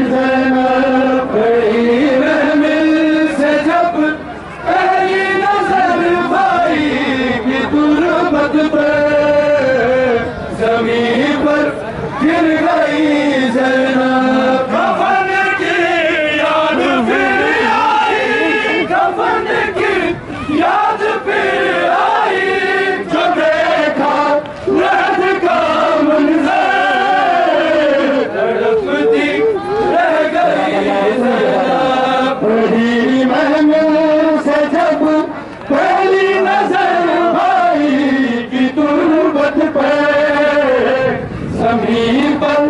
زینب پڑی محمل سے جب پہلی نظر بھائی کی تربت پہ زمین پر گر گئی زینب کفن کی یاد پھر آئی کفن کی یاد پھر آئی جو دیکھا رہت کا منظر تڑپتی رہ گئی زینب پڑی محمل سے جب پہلی نظر بھائی کی تربت پہ زمین پر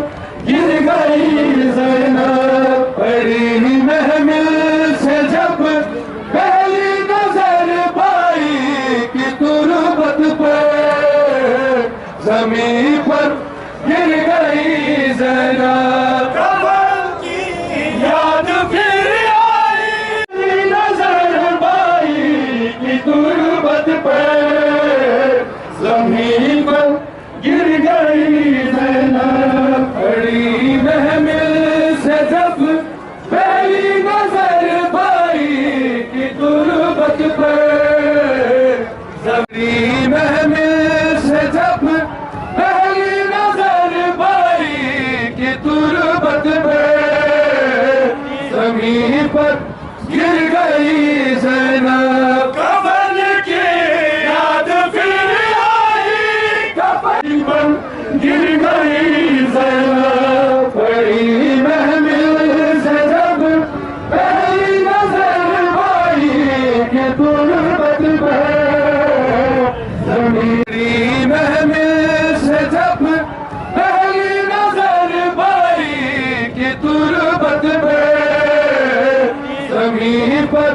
گر گئی زینب پڑی محمل سے جب پہلی نظر بھائی کی تربت پہ زمین پر گر گئی زینب کفن کی یاد پھر آئی نظر بھائی کی تربت پہ زمین پر گر گئی زینب پڑی محمل سے جب پہلی نظر بھائی کی تربت پہ زمین محمل سے جب پہلی نظر بھائی کی تربت پہ زمین پر گر گئی زینب کفن کی یاد پھر آئی کفن پر گر گئی زینب پڑی محمل سے جب پہلی نظر بھائی کی تربت پہ زمین محمل سے جب پہلی نظر بھائی کی تربت پہ زمین پر